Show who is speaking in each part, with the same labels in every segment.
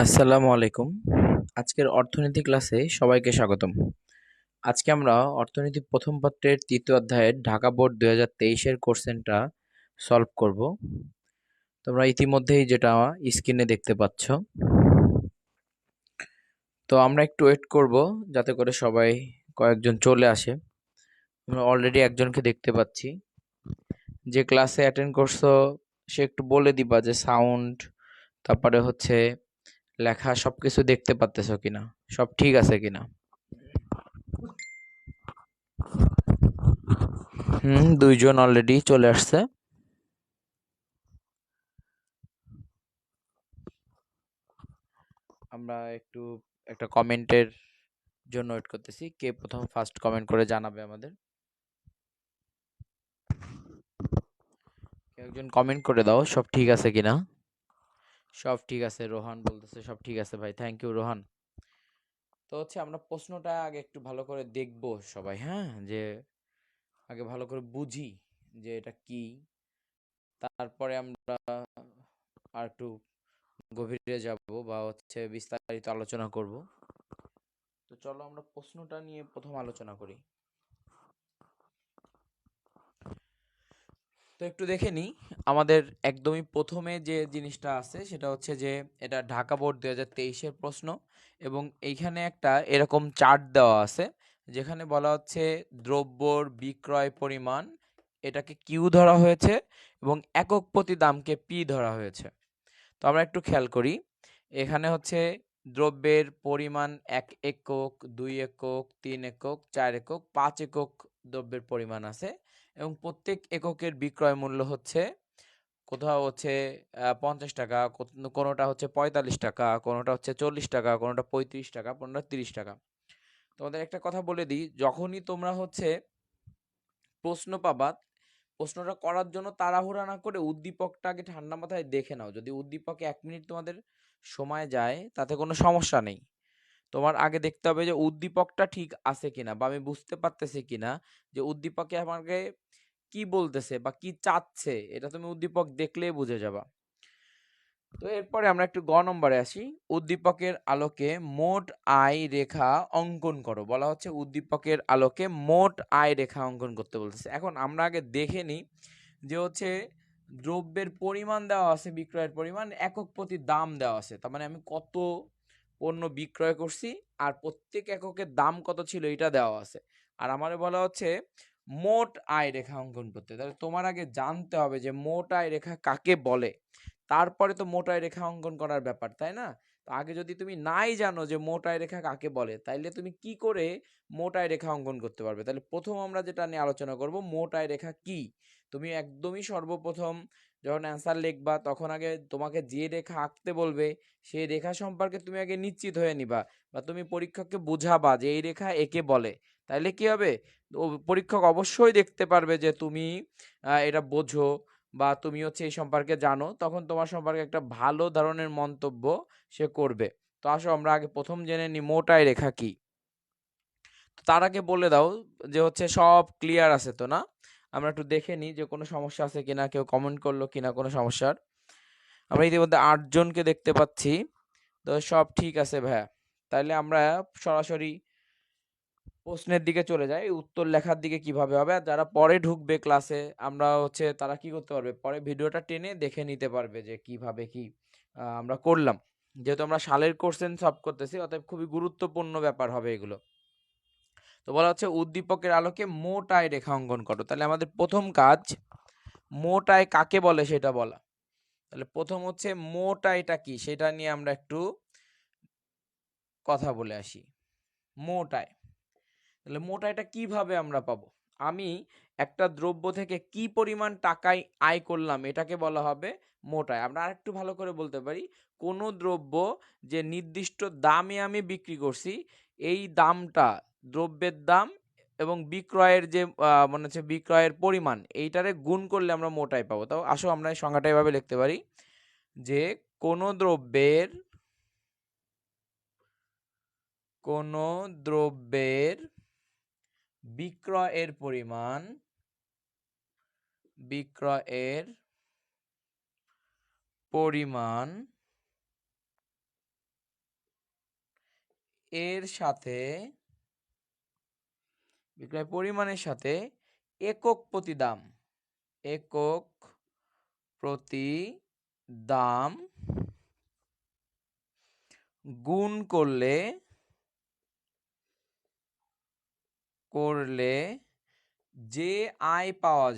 Speaker 1: আসসালামু আলাইকুম। আজকের অর্থনীতি ক্লাসে সবাইকে স্বাগতম। আজকে আমরা অর্থনীতি প্রথম পত্রের তৃতীয় অধ্যায়ের ঢাকা বোর্ড 2023-এর কোশ্চেনটা সলভ করব। তোমরা ইতিমধ্যেই যেটা স্ক্রিনে দেখতে পাচ্ছ। তো আমরা একটু ওয়েট করব যাতে করে সবাই কয়েকজন চলে আসে। আমরা অলরেডি একজনকে দেখতে পাচ্ছি। যে ক্লাসে অ্যাটেন্ড করছো সে একটু বলে দিবা যে সাউন্ড, তারপরে হচ্ছে লেখা সবকিছু দেখতে পাচ্তেছো কিনা, সব ঠিক আছে কিনা। দুইজন অলরেডি চলে আসছে। আমরা একটু একটা কমেন্টের জন্য ওয়েট করতেছি, কে প্রথম ফার্স্ট কমেন্ট করে জানাবে আমাদের। কেউ একজন কমেন্ট করে দাও সব ঠিক আছে কিনা। সব ঠিক আছে, রোহান বলতেছে সব ঠিক আছে। ভাই থ্যাংক ইউ রোহান। তো হচ্ছে আমরা প্রশ্নটা আগে একটু ভালো করে দেখবো সবাই, হ্যাঁ, যে আগে ভালো করে বুঝি যে এটা কি, তারপরে আমরা আর একটু গভীরে যাব বা হচ্ছে বিস্তারিত আলোচনা করব। তো চলো আমরা প্রশ্নটা নিয়ে প্রথম আলোচনা করি। তো একটু দেখে নিই, আমাদের একদমই প্রথমে যে জিনিসটা আছে সেটা হচ্ছে যে এটা ঢাকা বোর্ড 2023-এর প্রশ্ন, এবং এইখানে একটা এরকম চার্ট দেওয়া আছে যেখানে বলা হচ্ছে দ্রব্যর বিক্রয় পরিমাণ, এটাকে কিউ ধরা হয়েছে, এবং একক প্রতি দামকে পি ধরা হয়েছে। তো আমরা একটু খেয়াল করি, এখানে হচ্ছে দ্রব্যের পরিমাণ 1 একক, 2 একক, 3 একক, 4 একক, 5 একক দ্রব্যের পরিমাণ আছে, এবং প্রত্যেক এককের বিক্রয় মূল্য হচ্ছে কোথাও হচ্ছে 50 টাকা, কোনোটা হচ্ছে 45 টাকা, কোনোটা হচ্ছে 40 টাকা, কোনোটা 35 টাকা, কোনোটা 30 টাকা। তোমাদের একটা কথা বলে দিই, যখনই তোমরা হচ্ছে প্রশ্ন পাবা, প্রশ্নটা করার জন্য তাড়াহুড়া না করে উদ্দীপকটা আগে ঠান্ডা মাথায় দেখে নাও। যদি উদ্দীপকে 1 মিনিট তোমাদের সময় যায় তাতে কোনো সমস্যা নেই। তোমার আগে দেখতে হবে যে উদ্দীপকটা ঠিক আছে কিনা, বা আমি বুঝতে পারতেছি কিনা যে উদ্দীপকে আমাকে কি বলতেছে বা কি চাচ্ছে, এটা তুমি উদ্দীপক দেখলেই বুঝে যাবা। তো এরপরে আমরা একটু নম্বরে আসি। উদ্দীপকের আলোকে মোট আয় রেখা অঙ্কন করো, বলা হচ্ছে উদ্দীপকের আলোকে মোট আয় রেখা অঙ্কন করতে বলতেছে। এখন আমরা আগে দেখে নিই যে হচ্ছে দ্রব্যের পরিমাণ দেওয়া আছে, বিক্রয়ের পরিমাণ, একক প্রতি দাম দেওয়া আছে, তার মানে আমি কত পণ্য বিক্রয় করছি আর প্রত্যেক এককের দাম কত ছিল এটা দেওয়া আছে। আর আমারে বলা হচ্ছে মোট আয় রেখা অঙ্কন করতে। তাহলে তোমার আগে জানতে হবে যে মোট আয় রেখা কাকে বলে, তারপরে তো মোট আয় রেখা অঙ্কন করার ব্যাপার, তাই না? তো আগে যদি তুমি নাই জানো যে মোট আয় রেখা কাকে বলে, তাইলে তুমি কি করে মোট আয় রেখা অঙ্কন করতে পারবে? তাহলে প্রথম আমরা যেটা নিয়ে আলোচনা করব, মোট আয় রেখা কি। তুমি একদমই সর্বপ্রথম যখন অ্যান্সার লিখবা তখন আগে তোমাকে যে রেখা আঁকতে বলবে সেই রেখা সম্পর্কে তুমি আগে নিশ্চিত হয়ে নিবা, বা তুমি পরীক্ষককে বুঝাবা যে এই রেখা একে বলে। তাইলে কি হবে, পরীক্ষক অবশ্যই দেখতে পারবে যে তুমি এটা বোঝো বা তুমি হচ্ছে এই সম্পর্কে জানো, তখন তোমার সম্পর্কে একটা ভালো ধরনের মন্তব্য সে করবে। তো আসো আমরা আগে প্রথম জেনে নিই মোট আয় রেখা কি। তো তার আগে বলে দাও যে হচ্ছে সব ক্লিয়ার আছে তো, না? আমরা একটু দেখে নিই যে কোনো সমস্যা আছে কিনা, কেউ কমেন্ট করলো কিনা কোনো সমস্যার। আমরা ইতিমধ্যে 8 জনকে দেখতে পাচ্ছি। তো সব ঠিক আছে ভাইয়া। তাইলে আমরা সরাসরি প্রশ্নের দিকে চলে যাই, উত্তর লেখার দিকে কিভাবে হবে। আর যারা পরে ঢুকবে ক্লাসে, আমরা হচ্ছে তারা কি করতে পারবে, পরে ভিডিওটা টেনে দেখে নিতে পারবে যে কিভাবে কি আমরা করলাম। যেহেতু আমরা সালের কোশ্চেন সলভ করতেছি, অতএব খুবই গুরুত্বপূর্ণ ব্যাপার হবে এগুলো। তো বলা হচ্ছে উদ্দীপকের আলোকে মোট আয় রেখা অঙ্কন করো। তাহলে আমাদের প্রথম কাজ মোট আয় কাকে বলে সেটা বলা। তাহলে প্রথম হচ্ছে মোট আয়টা কি সেটা নিয়ে আমরা একটু কথা বলে আসি। মোট আয়, তাহলে মোট আয়টা কিভাবে আমরা পাবো? আমি একটা দ্রব্য থেকে কি পরিমাণ টাকায় আয় করলাম এটাকে বলা হবে মোট আয়। আমরা আরেকটু ভালো করে বলতে পারি, কোন দ্রব্য যে নির্দিষ্ট দামে আমি বিক্রি করছি, এই দামটা, দ্রব্যের দাম এবং বিক্রয়ের যে মনে হচ্ছে বিক্রয়ের পরিমাণ, এইটারে গুণ করলে আমরা মোট আয় পাবো। তাও আসো আমরা এই সংজ্ঞাটা এভাবে লিখতে পারি যে কোনো দ্রব্যের বিক্রয়ের পরিমাণ, বিক্রয়ের পরিমাণ এর সাথে বিক্রয় পরিমাণের সাথে একক প্রতি দাম, একক প্রতি দাম গুণ করলে যে আয় পাওয়া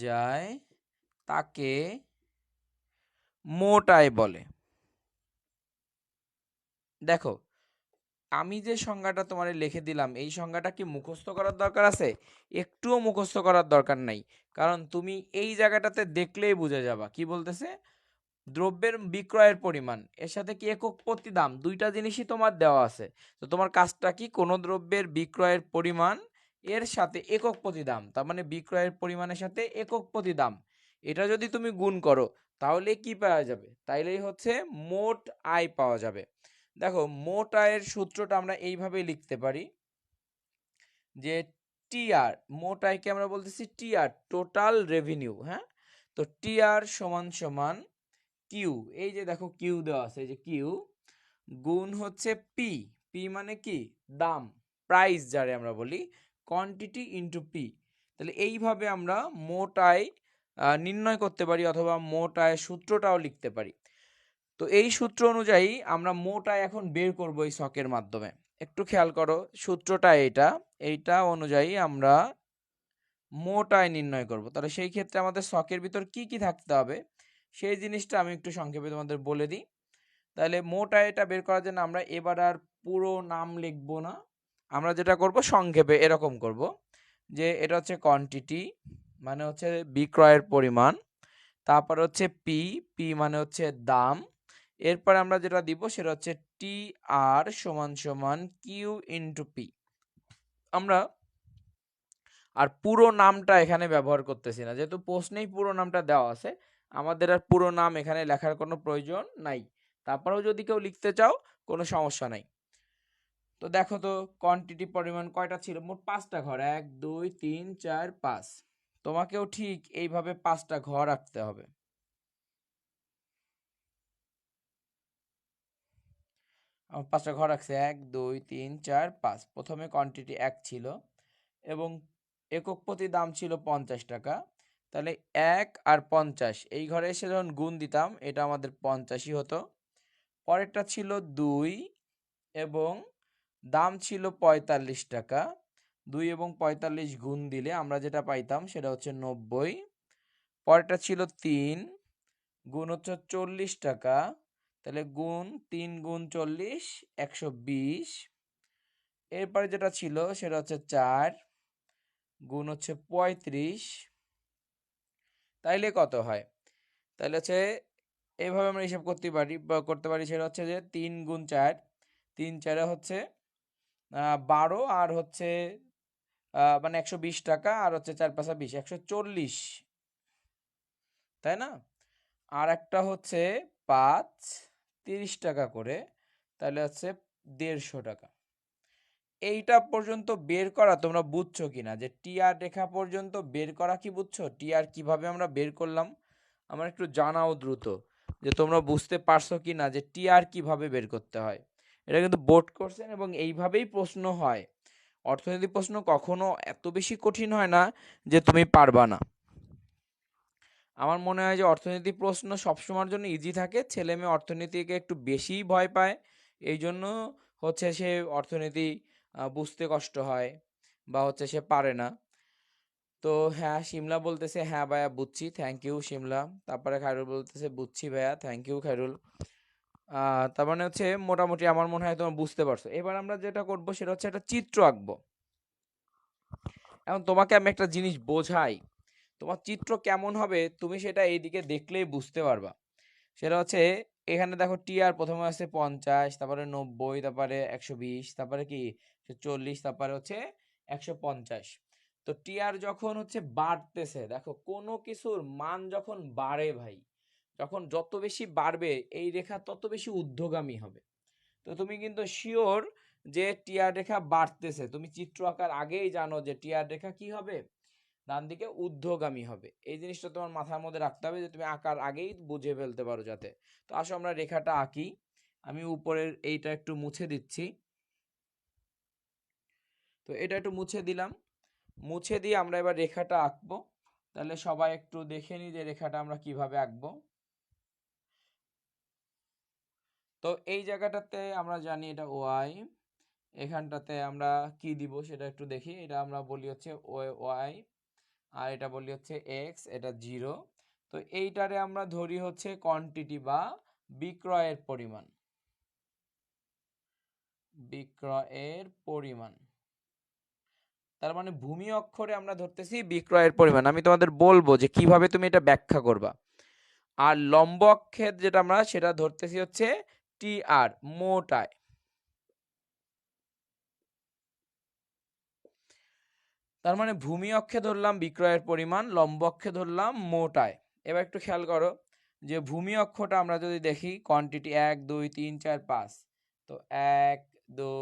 Speaker 1: যায় তাকে মোট আয় বলে। দেখো, আমি যে সংজ্ঞাটা তোমারে লিখে দিলাম এই সংজ্ঞাটা কি মুখস্থ করার দরকার আছে? একটুও মুখস্থ করার দরকার নাই, কারণ তুমি এই জায়গাটাতে দেখলেই বুঝে যাবা কি বলতেছে। দ্রব্যের বিক্রয়ের পরিমাণ এর সাথে কি একক প্রতি দাম, দুইটা জিনিসই তোমার দেওয়া আছে। তো তোমার কাজটা কি, কোন দ্রব্যের বিক্রয়ের পরিমাণ এর সাথে একক প্রতি দাম, তার মানে বিক্রয়ের পরিমাণের সাথে একক প্রতি দাম, এটা যদি তুমি গুণ করো তাহলে কি পাওয়া যাবে? তাইলেই হচ্ছে মোট আয় পাওয়া যাবে। দেখো, মোট আয়ের সূত্রটা আমরা এইভাবে লিখতে পারি যে টিআর, মোট আয়কে আমরা বলতেছি টিআর, টোটাল রেভিনিউ। হ্যাঁ, তো টিআর সমান সমান কিউ, এই যে দেখো কিউ দেওয়া আছে, এই যে কিউ গুণ হচ্ছে পি, পি মানে কি দাম, প্রাইস যারে আমরা বলি, কোয়ান্টিটি ইনটু পি। তাহলে এইভাবে আমরা মোট আয় নির্ণয় করতে পারি, অথবা মোট আয়ের সূত্রটাও লিখতে পারি। তো এই সূত্র অনুযায়ী আমরা মোট আয় এখন বের করব এই ছকের মাধ্যমে। একটু খেয়াল করো, সূত্রটা এইটা অনুযায়ী আমরা মোট আয় নির্ণয় করব। তাহলে সেই ক্ষেত্রে আমাদের ছকের ভিতর কি কি থাকতে হবে সেই জিনিসটা আমি একটু সংক্ষেপে তোমাদের বলে দিই। তাহলে মোট আয়টা বের করার জন্য আমরা এবার আর পুরো নাম লিখব না, আমরা যেটা করব সংক্ষেপে এরকম করব যে এটা হচ্ছে কোয়ান্টিটি, মানে হচ্ছে বিক্রয়ের পরিমাণ, তারপর হচ্ছে পি, পি মানে হচ্ছে দাম, এরপর আমরা যেটা দিব সেটা হচ্ছে টি আর সমান সমান কিউ ইন্টু পি। আমরা আর পুরো নামটা এখানে ব্যবহার করতেছি না, যেহেতু প্রশ্নেই পুরো নামটা দেওয়া আছে, আমাদের আর পুরো নাম এখানে লেখার কোনো প্রয়োজন নাই। তারপরেও যদি কেউ লিখতে চাও কোনো সমস্যা নাই। তো দেখো তো কোয়ান্টিটি পরিমাণ কয়টা ছিল, মোট 5টা ঘর, 1 2 3 4 5। তোমাকেও ঠিক এইভাবে 5টা ঘর রাখতে হবে। 5টা ঘর রাখছে, 1 2 3 4 5। প্রথমে কোয়ান্টিটি 1 ছিল এবং একক প্রতি দাম ছিল 50 টাকা। তাহলে 1 আর 50 এই ঘরে এসে যখন গুণ দিতাম এটা আমাদের 50ই হতো। পরেরটা ছিল 2 এবং দাম ছিল 45 টাকা। 2 এবং 45 গুণ দিলে আমরা যেটা পাইতাম সেটা হচ্ছে 90। পরেরটা ছিল 3 গুণ হচ্ছে 40 টাকা, তাহলে গুণ 3 গুণ 40 120। এরপরে যেটা ছিল সেটা হচ্ছে 4 গুণ হচ্ছে 35, তাইলে কত হয়? তাহলে হচ্ছে এইভাবে আমরা হিসাব করতে পারি সেটা হচ্ছে যে 3 গুণ 4, 3 4 হচ্ছে 12, আর হচ্ছে মানে 120 টাকা, আর হচ্ছে 4 5 20 140, তাই না? আর একটা হচ্ছে 5 30 টাকা করে, তাহলে হচ্ছে 150 টাকা। এইটা পর্যন্ত বের করা তোমরা বুঝছো কিনা, যে টিআর রেখা পর্যন্ত বের করা কি বুঝছো? টিআর কিভাবে আমরা বের করলাম আমার একটু জানাও দ্রুত, যে তোমরা বুঝতে পারছো কিনা যে টিআর কিভাবে বের করতে হয়। এটা কিন্তু বোর্ড কোশ্চেন এবং এইভাবেই প্রশ্ন হয়। অর্থনীতি প্রশ্ন কখনো এত বেশি কঠিন হয় না যে তুমি পারবা না। আমার মনে হয় যে অর্থনীতি প্রশ্ন সবসময়ের জন্য ইজি থাকে, ছেলে মেয়ে অর্থনীতিকে একটু বেশিই ভয় পায়, এই জন্য হচ্ছে সে অর্থনীতি বুঝতে কষ্ট হয় বা হচ্ছে সে পারে না। তো হ্যাঁ, শিমলা বলতেছে হ্যাঁ ভাইয়া বুঝছি, থ্যাংক ইউ শিমলা। তারপরে খায়রুল বলতেছে বুঝছি ভাইয়া, থ্যাংক ইউ খায়রুল। তার মানে হচ্ছে মোটামুটি আমার মনে হয় তোমরা বুঝতে পারছো। এবার আমরা যেটা করবো সেটা হচ্ছে একটা চিত্র আঁকবো। এখন তোমাকে আমি একটা জিনিস বোঝাই, তোমার চিত্র কেমন হবে তুমি সেটা এইদিকে দেখলেই বুঝতে পারবা। সেটা হচ্ছে এখানে দেখো টিআর প্রথমে আছে 50, তারপরে 90, তারপরে 120, তারপরে কি 40, তারপরে হচ্ছে 150। তো টিআর যখন হচ্ছে বাড়তেছে, দেখো কোনো কিছুর মান যখন বাড়ে ভাই, যখন যত বেশি বাড়বে এই রেখা তত বেশি ঊর্ধ্বগামী হবে। তো তুমি কিন্তু শিওর যে টিআর রেখা বাড়তেছে, তুমি চিত্র আঁকার আগেই জানো যে টিআর রেখা কি হবে, ডান দিকে ঊর্ধ্বগামী হবে। এই জিনিসটা তোমার মাথার মধ্যে রাখতে হবে যে তুমি আঁকার আগেই বুঝে ফেলতে পারো যাতে। তো আসো আমরা রেখাটা আঁকি। আমি উপরের এইটা একটু মুছে দিচ্ছি। তো এটা একটু মুছে দিলাম। মুছে দিয়ে আমরা এবার রেখাটা আঁকবো। তাহলে সবাই একটু দেখে নিই যে রেখাটা আমরা কিভাবে আঁকবো। তো এই জায়গাটাতে আমরা জানি এটা ওয়াই, এখানটাতে আমরা কি দিব সেটা একটু দেখি। এটা আমরা বলি হচ্ছে ওয়াই, আর এটা বলি হচ্ছে এক্স, এটা 0। তো এইটারে আমরা ধরি হচ্ছে কোয়ান্টিটি বা বিক্রয়ের পরিমাণ। বিক্রয়ের পরিমাণ তার মানে ভূমি অক্ষরে আমরা ধরতেছি বিক্রয়ের পরিমাণ। আমি তোমাদের বলবো যে কিভাবে তুমি এটা ব্যাখ্যা করবা। আর লম্ব অক্ষের যেটা আমরা সেটা ধরতেছি হচ্ছে টি আর, মোট আয়। তার মানে ভূমি অক্ষে ধরলাম বিক্রয়ের পরিমাণ, লম্ব অক্ষে ধরলাম মোট আয়। এবার একটু খেয়াল করো যে ভূমি অক্ষটা আমরা যদি দেখি কোয়ান্টিটি 1 2 3 4 5। তো 1 2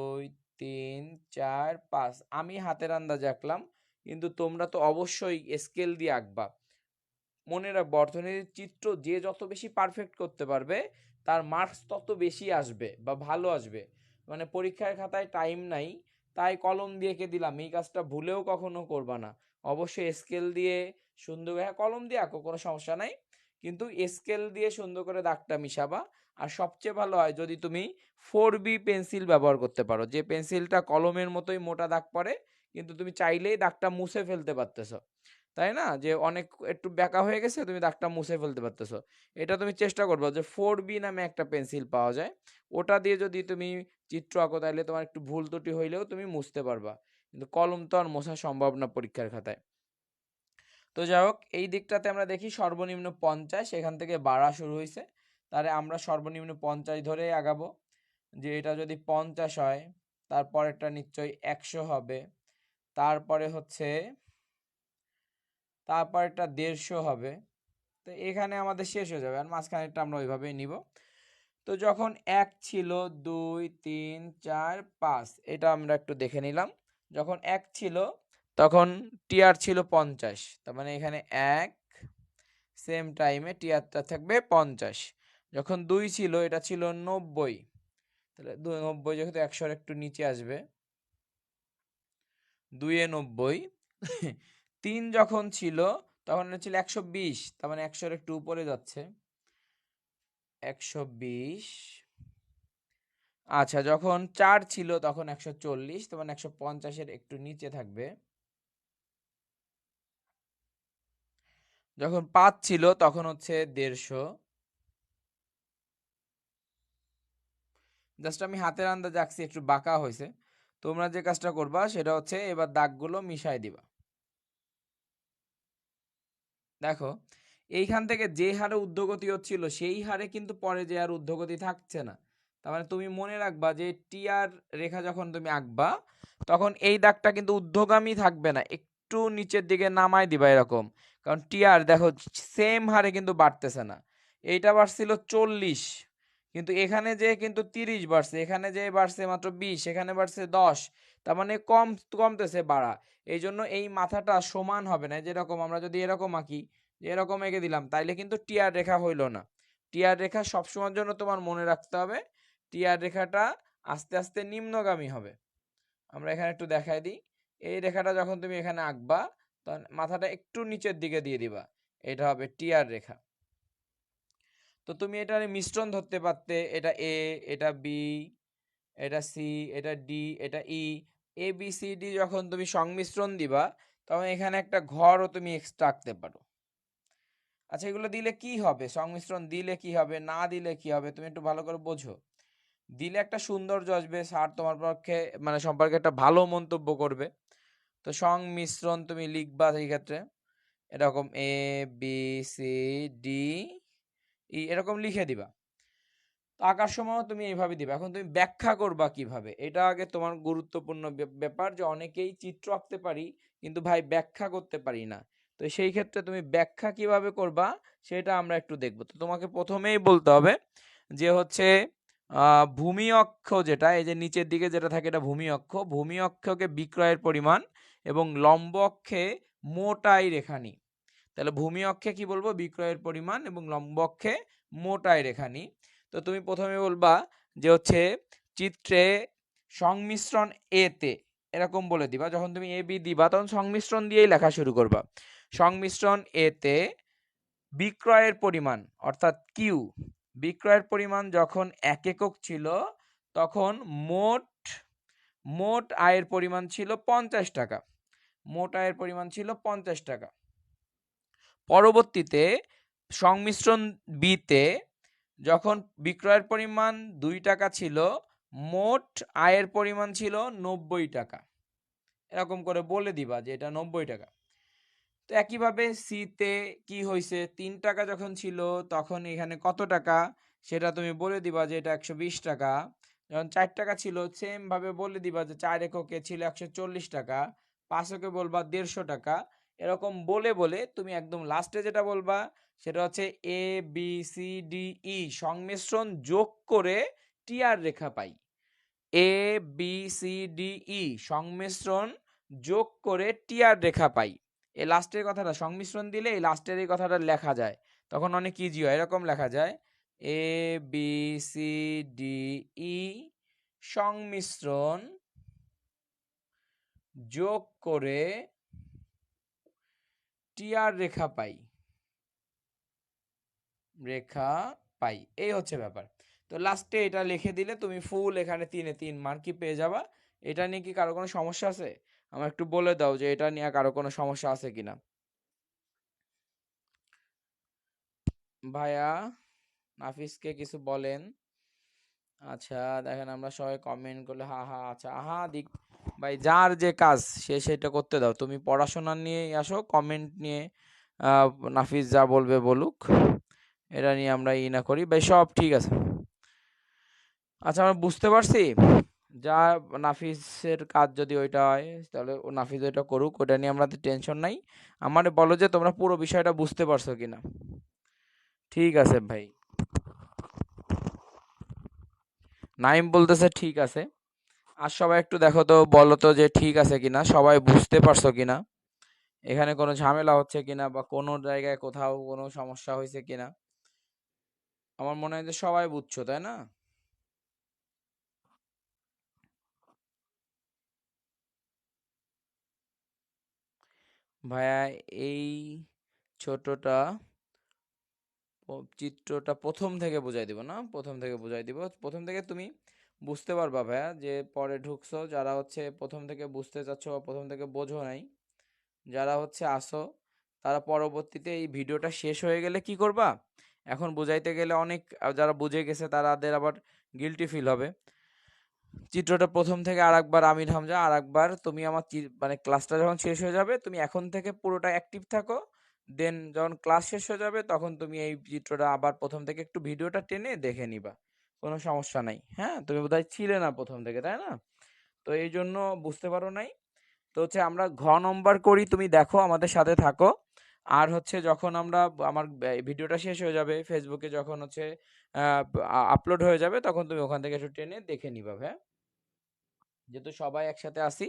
Speaker 1: 3 4 5 আমি হাতের আন্দাজে আঁকলাম, কিন্তু তোমরা তো অবশ্যই স্কেল দিয়ে আঁকবা। মনে রাখবো অর্থনীতির চিত্র যে যত বেশি পারফেক্ট করতে পারবে তার মার্কস তত বেশি আসবে বা ভালো আসবে। মানে পরীক্ষার খাতায় টাইম নাই তাই কলম দিয়ে এঁকে দিলাম, এই কাজটা ভুলেও কখনো করবা না। অবশ্যই স্কেল দিয়ে সুন্দর, হ্যাঁ কলম দিয়ে আঁকো, কোনো সমস্যা নাই, কিন্তু স্কেল দিয়ে সুন্দর করে দাগটা মিশাবা। আর সবচেয়ে ভালো হয় যদি তুমি 4B পেন্সিল ব্যবহার করতে পারো, যে পেন্সিলটা কলমের মতোই মোটা দাগ পড়ে, কিন্তু তুমি চাইলেই দাগটা মুছে ফেলতে পারতেছো, তাই না? যে অনেক একটু ব্যাকা হয়ে গেছে, তুমি দাগটা মুছে ফেলতে পারতেছো। এটা তুমি চেষ্টা করবে যে 4B নামে একটা পেন্সিল পাওয়া যায়, ওটা দিয়ে যদি তুমি চিত্র আঁকো তাহলে তোমার একটু ভুল ত্রুটি হইলেও তুমি মুছতে পারবা। কিন্তু কলম তো আর মোছা সম্ভব না পরীক্ষার খাতায়। তো যাই হোক, এই দিকটাতে আমরা দেখি সর্বনিম্ন 50, এখান থেকে বাড়া শুরু হয়েছে, তাহলে আমরা সর্বনিম্ন 50 ধরে আগাবো। যে এটা যদি 50 হয়, তারপরেরটা নিশ্চয়ই 100 হবে, তারপরে হচ্ছে তারপরেরটা 150 হবে। তো এখানে আমাদের শেষ হয়ে যাবে, আর মাঝখানেরটা আমরা ওইভাবেই নিব। তো যখন 1 ছিল, 2 3 4 5, এটা আমরা একটু দেখে নিলাম। যখন 1 ছিল তখন টিআর ছিল 50, তার মানে এখানে 1, সেম টাইমে টিআরটা থাকবে 50। যখন 2 ছিল এটা ছিল 90, তাহলে 90 যেহেতু 100 একটু নিচে আসবে, 2 এ 90। 3 যখন ছিল তখন এটা ছিল 120, তার মানে 100 একটু উপরে যাচ্ছে, 120। আচ্ছা, যখন 4 ছিল তখন 140, তার মানে 150-এর একটু নিচে থাকবে। যখন 5 ছিল তখন হচ্ছে 150। জাস্ট আমি হাতের আন্দাজ আঁকছি, একটু বাঁকা হয়েছে। তোমরা যে কাজটা করবা সেটা হচ্ছে এবার দাগগুলো মিশাই দিবা। দেখো এইখান থেকে যে হারে ঊর্ধ্বগতি হচ্ছিল সেই হারে কিন্তু পরে যে আর ঊর্ধ্বগতি থাকছে না। তার মানে তুমি মনে রাখবা যে টিআর রেখা যখন তুমি আঁকবা তখন এই দাগটা কিন্তু ঊর্ধ্বগামী থাকবে না, একটু নিচের দিকে নামাই দিবা এরকম। কারণ টিআর দেখো সেম হারে কিন্তু বাড়তেছে না। এইটা বাড়ছিল 40, কিন্তু এখানে যে কিন্তু 30 বাড়ছে, এখানে যে বাড়ছে মাত্র 20, এখানে বাড়ছে 10। তার মানে কমতেছে বাড়া। এই জন্য এই মাথাটা সমান হবে না। যেরকম আমরা যদি এরকম আঁকি, এরকম এঁকে দিলাম, তাইলে কিন্তু টিআর রেখা হইল না। টিআর রেখা সবসময়ের জন্য তোমার মনে রাখতে হবে, টিআর রেখাটা আস্তে আস্তে নিম্নগামী হবে। আমরা এখানে একটু দেখাই দিই। এই রেখাটা যখন তুমি এখানে আঁকবা তখন মাথাটা একটু নিচের দিকে দিয়ে দিবা, এটা হবে টিআর রেখা। তো তুমি এটার মিশ্রণ ধরতে পারতে, এটা এ, এটা বি, এটা সি, এটা ডি, এটা ই। এ বি সি ডি যখন তুমি সংমিশ্রণ দিবা তখন এখানে একটা ঘরও তুমি এক্সট্রা আঁকতে পারো। আচ্ছা, এগুলো দিলে কি হবে? সংমিশ্রণ দিলে কি হবে, না দিলে কি হবে, তুমি একটু ভালো করে বোঝো। দিলে একটা সৌন্দর্য আসবে, স্যার তোমার পক্ষে মানে সম্পর্কে একটা ভালো মন্তব্য করবে। তো সংমিশ্রণ তুমি লিখবা এই ক্ষেত্রে এরকম A B C D E এরকম লিখে দিবা। আঁকার সময় তুমি এইভাবে দিবে। এখন তুমি ব্যাখ্যা করবা কিভাবে, এটা আগে তোমার গুরুত্বপূর্ণ ব্যাপার। যে অনেকেই চিত্র আঁকতে পারি কিন্তু ভাই ব্যাখ্যা করতে পারি না। তো সেই ক্ষেত্রে তুমি ব্যাখ্যা কিভাবে করবা সেটা আমরা একটু দেখব। তো তোমাকে প্রথমেই বলতে হবে যে হচ্ছে ভূমি অক্ষ যেটা, এই যে নিচের দিকে যেটা থাকে এটা ভূমি অক্ষ। ভূমি অক্ষকে বিক্রয়ের পরিমাণ এবং লম্ব অক্ষে মোট আয় রেখা নিই। তাহলে ভূমি অক্ষে কি বলবো, বিক্রয়ের পরিমাণ, এবং লম্ব অক্ষে মোট আয় রেখা নিই। তো তুমি প্রথমে বলবা যে হচ্ছে চিত্রে সংমিশ্রণ এ তে, এরকম বলে দিবা। যখন তুমি এ বি দিবা তখন সংমিশ্রণ দিয়েই লেখা শুরু করবা। সংমিশ্রণ এ তে বিক্রয়ের পরিমাণ অর্থাৎ কিউ, বিক্রয়ের পরিমাণ যখন 1 একক ছিল তখন মোট আয়ের পরিমাণ ছিল 50 টাকা। মোট আয়ের পরিমাণ ছিল 50 টাকা। পরবর্তীতে সংমিশ্রণ বিতে যখন বিক্রয়ের পরিমাণ 2 টাকা ছিল, মোট আয়ের পরিমাণ ছিল 90 টাকা। এরকম করে বলে দিবা যে এটা 90 টাকা। তো একইভাবে সিতে কি হয়েছে, 3 টাকা যখন ছিল তখন এখানে কত টাকা সেটা তুমি বলে দিবা যে এটা 120 টাকা। যখন 4 টাকা ছিল সেম ভাবে বলে দিবা যে 4 এককে ছিল 140 টাকা, 5 একে বলবা 150 টাকা। এরকম বলে বলে তুমি একদম লাস্টে যেটা বলবা সেটা হচ্ছে A B C D E সংমিশ্রণ যোগ করে TR Rekha pi. A B C D E সংমিশ্রণ যোগ করে টিআর রেখা পাই। এই লাস্টের কথাটা সংমিশ্রণ দিলে এই লাস্টের এই কথাটা লেখা যায়, তখন অনেক ইজি হয়। এরকম লেখা যায় A B C D E সংমিশ্রণ যোগ করে টিআর রেখা পাই, এই হচ্ছে ব্যাপার। তো লাস্টে এটা লিখে দিলে তুমি ফুল এখানে 3 মার্কই পেয়ে যাবা। এটা নিয়ে কি কারো কোনো সমস্যা আছে? আমার একটু বলে দাও যে এটা নিয়ে কারো কোনো সমস্যা আছে কিনা। ভাইয়া নাফিসকে কিছু বলেন। আচ্ছা দেখেন আমরা সবাই কমেন্ট করলে হা হা, আচ্ছা আহা দিক ভাই, যার যে কাজ সে সেটা করতে দাও। তুমি পড়াশোনা নিয়ে আসো, কমেন্ট নিয়ে নাফিস যা বলবে বলুক, এটা নিয়ে আমরা না করি ভাই, সব ঠিক আছে। আচ্ছা আমরা বুঝতে পারছি, যা নাফিসের কাজ যদি ওইটা হয় তাহলে ও নাফিস ওইটা করুক, ওটা নিয়ে আমাদের টেনশন নাই। আমারে বলো যে তোমরা পুরো বিষয়টা বুঝতে পারছো কিনা। ঠিক আছে ভাই, নাইম বলতেছে ঠিক আছে। আর সবাই একটু দেখো তো, বলো তো যে ঠিক আছে কিনা, সবাই বুঝতে পারছো কিনা, এখানে কোনো ঝামেলা হচ্ছে কিনা বা কোনো জায়গায় কোথাও কোনো সমস্যা হয়েছে কিনা। আমার মনে হয় যে সবাই বুঝছো, তাই না? ভাইয়া এই ছোটটা চিত্রটা প্রথম থেকে বুঝাই দিব না, প্রথম থেকে বুঝাই দিব। প্রথম থেকে তুমি বুঝতে পারবা ভাইয়া, যে পরে ঢুকছো যারা হচ্ছে প্রথম থেকে বুঝতে চাচ্ছ বা প্রথম থেকে বোঝো নাই, যারা হচ্ছে আসো, তারা পরবর্তীতে এই ভিডিওটা শেষ হয়ে গেলে কি করবা, এখন বুঝাইতে গেলে অনেক যারা বুঝে গেছে তাদের আবার গিলটি ফিল হবে। চিত্রটা প্রথম থেকে আরেকবার আমির হামজা, আরেকবার তুমি আমার মানে ক্লাসটা যখন শেষ হয়ে যাবে তুমি এখন থেকে পুরোটা অ্যাক্টিভ থাকো। দেন যখন ক্লাস শেষ হয়ে যাবে তখন তুমি এই চিত্রটা আবার প্রথম থেকে একটু ভিডিওটা টেনে দেখে নিবা, কোনো সমস্যা নাই। হ্যাঁ তুমি বোধহয় ছিলে না প্রথম থেকে, তাই না? তো এই জন্য বুঝতে পারো নাই। তো হচ্ছে আমরা নম্বর করি, তুমি দেখো আমাদের সাথে থাকো। আর হচ্ছে যখন আমরা আমার ভিডিওটা শেষ হয়ে যাবে ফেসবুকে, যখন হচ্ছে আপলোড হয়ে যাবে তখন তুমি ওখান থেকে একটু টেনে দেখে নিবা। হ্যাঁ, যেহেতু সবাই একসাথে আসি,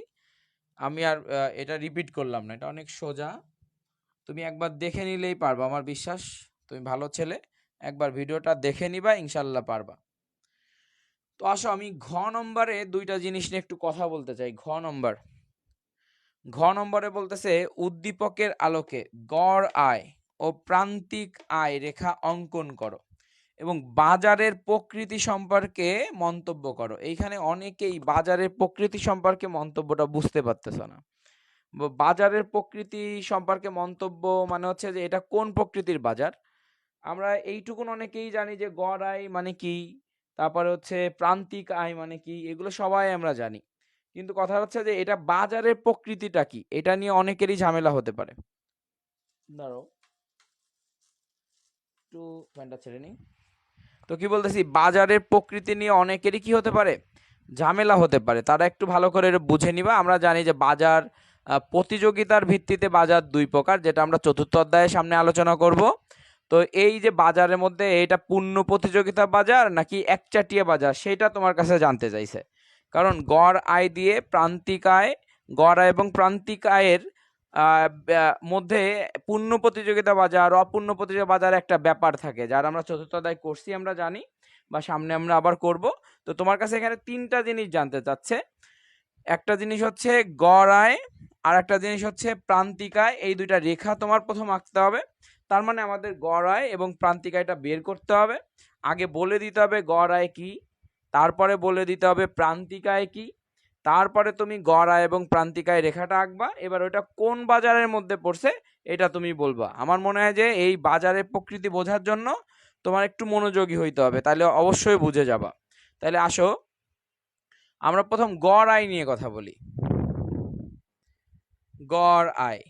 Speaker 1: আমি আর এটা রিপিট করলাম না, এটা অনেক সোজা। তুমি একবার দেখে নিলেই পারবা, আমার বিশ্বাস তুমি ভালো ছেলে, একবার ভিডিওটা দেখে নিবা ইনশাল্লাহ পারবা। তো আসো আমি নম্বরে দুইটা জিনিস নিয়ে একটু কথা বলতে চাই। নম্বরে বলতেছে উদ্দীপকের আলোকে গড় আয় ও প্রান্তিক আয় রেখা অঙ্কন করো এবং বাজারের প্রকৃতি সম্পর্কে মন্তব্য করো। এইখানে অনেকেই বাজারের প্রকৃতি সম্পর্কে মন্তব্যটা বুঝতে পারতেছ না। বাজারের প্রকৃতি সম্পর্কে মন্তব্য মানে হচ্ছে যে এটা কোন প্রকৃতির বাজার। আমরা এইটুকুন অনেকেই জানি যে গড় আয় মানে কি, তারপরে হচ্ছে প্রান্তিক আয় মানে কি, এগুলো সবাই আমরা জানি। কিন্তু কথা হচ্ছে যে এটা বাজারের প্রকৃতিটা কি, এটা নিয়ে অনেকেরই ঝামেলা হতে পারে। দাঁড়াও একটু ফ্যানটা ছেড়ে নিই। তো কি বলতেছি, বাজারের প্রকৃতি নিয়ে অনেকেরই কি হতে পারে, ঝামেলা হতে পারে। তারা একটু ভালো করে বুঝে নিবা। আমরা জানি যে বাজার প্রতিযোগিতার ভিত্তিতে বাজার দুই প্রকার, যেটা আমরা চতুর্থ অধ্যায়ের সামনে আলোচনা করব। তো এই যে বাজারের মধ্যে এটা পূর্ণ প্রতিযোগিতা বাজার নাকি একচাটিয়া বাজার, সেটা তোমার কাছে জানতে চাইছে। কারণ গড় আয় দিয়ে প্রান্তিক আয়, গড় আয় এবং প্রান্তিক আয়ের মধ্যে পূর্ণ প্রতিযোগিতা বাজার, অপূর্ণ প্রতিযোগিতা বাজার একটা ব্যাপার থাকে, যারা আমরা চতুর্থ অধ্যায় করছি আমরা জানি, বা সামনে আমরা আবার করব। তো তোমার কাছে এখানে তিনটা জিনিস জানতে চাচ্ছে। একটা জিনিস হচ্ছে গড় আয়, আর একটা জিনিস হচ্ছে প্রান্তিক আয়। এই দুইটা রেখা তোমার প্রথম আঁকতে হবে। তার মানে আমাদের গড় আয় এবং প্রান্তিক আয়টা বের করতে হবে। আগে বলে দিতে হবে গড় আয় কি, তারপরে বলে দিতে হবে প্রান্তিক আয় কি, তারপরে তুমি গড় আয় এবং প্রান্তিক আয় রেখাটা আঁকবা। এবার ওটা কোন বাজারের মধ্যে পড়ছে এটা তুমি বলবা। আমার মনে হয় যে এই বাজারের প্রকৃতি বোঝার জন্য তোমার একটু মনোযোগী হইতে হবে, তাহলে অবশ্যই বুঝে যাবা। তাহলে আসো আমরা প্রথম গড় আয় নিয়ে কথা বলি। গড় আয়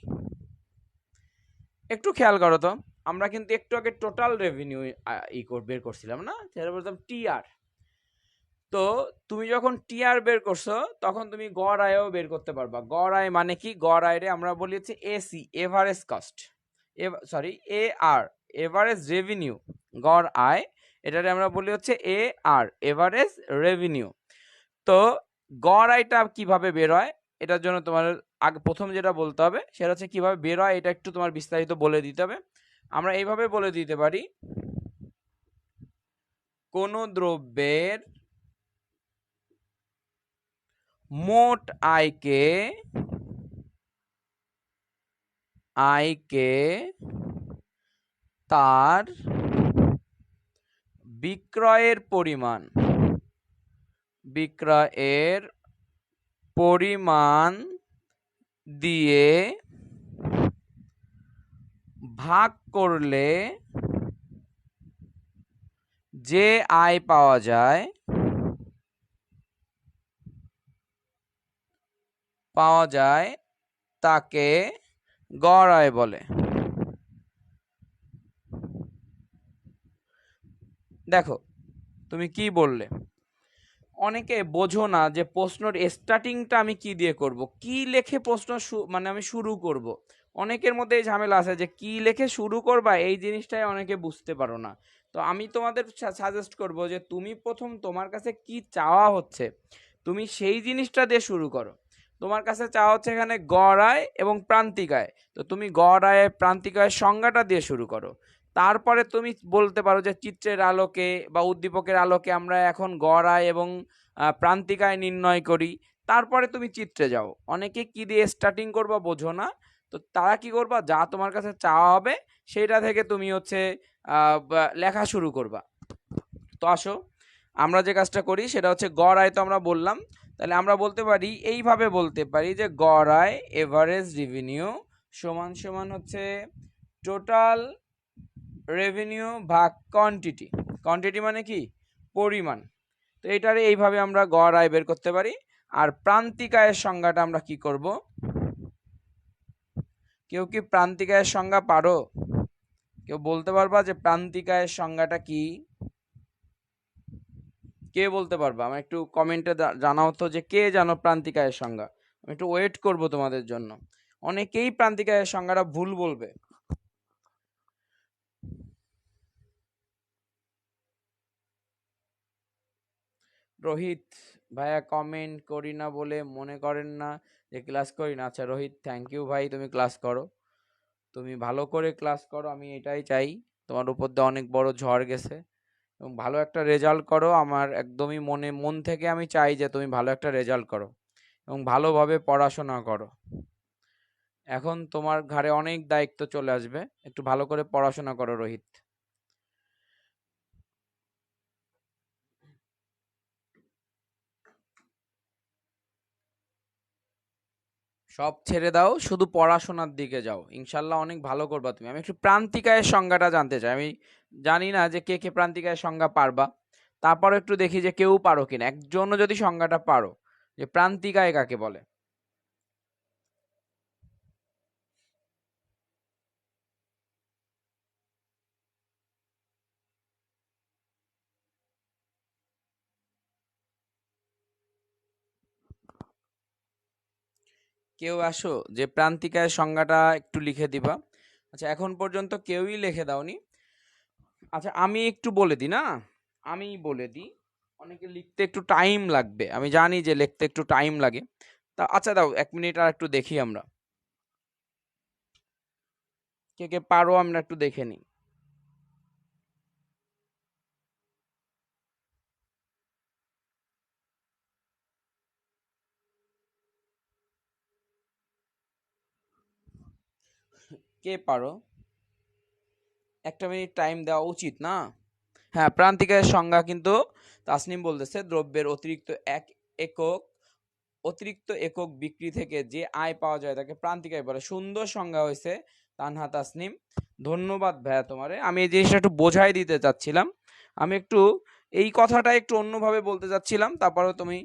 Speaker 1: একটু খেয়াল করো তো, আমরা কিন্তু একটু আগে টোটাল রেভিনিউ বের করছিলাম না, সেটা বলতাম টিআর। তো তুমি যখন টিআর বের করছো তখন তুমি গড় আয়ও বের করতে পারবা। গড় আয় মানে কি? গড় আয় রে আমরা বলি হচ্ছে এসি, এভারেজ কস্ট, সরি এ আর, এভারেজ রেভিনিউ। গড় আয় এটারে আমরা বলি হচ্ছে এ আর, এভারেজ রেভিনিউ। তো গড় আয়টা কিভাবে বের হয় এটার জন্য তোমার আগে প্রথম যেটা বলতে হবে সেটা হচ্ছে কিভাবে বের হয়, এটা একটু তোমার বিস্তারিত বলে দিতে হবে। আমরা এইভাবে বলে দিতে পারি, কোন দ্রব্যের মোট আয়কে তার বিক্রয়ের পরিমাণ দিয়ে ভাগ করলে যে আয় পাওয়া যায় তাকে গড় আয় বলে। দেখো তুমি কি বললে, অনেকে বোঝো না যে প্রশ্নের স্টার্টিংটা আমি কি দিয়ে করব, কি লেখে প্রশ্ন মানে আমি শুরু করব। অনেকের মধ্যে এই ঝামেলা আছে যে কি লেখে শুরু করবা, এই জিনিসটাই অনেকে বুঝতে পারো না। তো আমি তোমাদের সাজেস্ট করব যে তুমি প্রথম তোমার কাছে কি চাওয়া হচ্ছে তুমি সেই জিনিসটা দিয়ে শুরু করো। তোমার কাছে চাওয়া হচ্ছে এখানে গড় আয় এবং প্রান্তিক আয়, তো তুমি গড় আয় প্রান্তিক আয়ের সংজ্ঞাটা দিয়ে শুরু করো। তারপরে তুমি বলতে পারো যে চিত্রের আলোকে বা উদ্দীপকের আলোকে আমরা এখন গড় আয় এবং প্রান্তিক আয় নির্ণয় করি। তারপরে তুমি চিত্রে যাও। অনেকে কি দিয়ে স্টার্টিং করবা বোঝো না, তো তারা কি করবা, যা তোমার কাছে চাওয়া হবে সেটা থেকে তুমি হচ্ছে লেখা শুরু করবা। তো আসো আমরা যে কাজটা করি সেটা হচ্ছে গড় আয় তো আমরা বললাম, তাহলে আমরা বলতে পারি এইভাবে বলতে পারি যে গড় আয় এভারেজ রেভিনিউ সমান সমান হচ্ছে টোটাল রেভিনিউ ভাগ কোয়ান্টিটি। কোয়ান্টিটি মানে কি? পরিমাণ। তো এটারে এইভাবে আমরা গড় আয় বের করতে পারি। আর প্রান্তিক আয়ের সংজ্ঞাটা আমরা কি করব? কেউ কি প্রান্তিক আয়ের সংজ্ঞা পারো? কেউ বলতে পারবা যে প্রান্তিক আয়ের সংজ্ঞাটা কি? কে বলতে পারবা? আমার একটু কমেন্টে জানাও তো যে কে জানো প্রান্তিক আয়ের সংজ্ঞা। আমি একটু ওয়েট করব তোমাদের জন্য। অনেকেই প্রান্তিক আয়ের সংজ্ঞাটা ভুল বলবে। রোহিত ভাইয়া কমেন্ট করি না বলে মনে করেন না যে ক্লাস করি না। আচ্ছা রোহিত, থ্যাংক ইউ ভাই, তুমি ক্লাস করো, তুমি ভালো করে ক্লাস করো, আমি এটাই চাই। তোমার উপর দিয়ে অনেক বড় ঝড় গেছে এবং ভালো একটা রেজাল্ট করো। আমার একদমই মন থেকে আমি চাই যে তুমি ভালো একটা রেজাল্ট করো এবং ভালোভাবে পড়াশোনা করো। এখন তোমার ঘাড়ে অনেক দায়িত্ব চলে আসবে, একটু ভালো করে পড়াশোনা করো রোহিত। সব ছেড়ে দাও, শুধু পড়াশোনার দিকে যাও, ইনশাল্লাহ অনেক ভালো করবা তুমি। আমি একটু প্রান্তিক আয়ের সংজ্ঞাটা জানতে চাই। আমি জানি না যে কে কে প্রান্তিক আয়ের সংজ্ঞা পারবা, তারপর একটু দেখি যে কেউ পারো কিনা, একজনও যদি সংজ্ঞাটা পারো যে প্রান্তিক আয় কাকে বলে। কেউ আসো যে প্রান্তিক আয়ের সংজ্ঞাটা একটু লিখে দিবা। আচ্ছা এখন পর্যন্ত কেউই লিখে দাওনি। আচ্ছা আমি একটু বলে দিই না, আমি বলে দিই। অনেকে লিখতে একটু টাইম লাগবে, আমি জানি যে লিখতে একটু টাইম লাগে। তা আচ্ছা দাও 1 মিনিট আর একটু দেখি আমরা। কে কে পারো আমরা একটু দেখে নিই। কে পারো? 1 মিনিট টাইম দেওয়া উচিত না? হ্যাঁ, প্রান্তিকের সংজ্ঞা কিন্তু তাসনিম বলতেছে দ্রব্যের একক অতিরিক্ত একক বিক্রি থেকে যে আয় পাওয়া যায় তাকে প্রান্তিক আয় বলে। সুন্দর সংজ্ঞা হয়েছে তানহা তাসনিম, ধন্যবাদ ভাইয়া তোমারে। আমি এই জিনিসটা একটু বোঝাই দিতে চাচ্ছিলাম, আমি একটু এই কথাটা একটু অন্যভাবে বলতে চাচ্ছিলাম, তারপরেও তুমি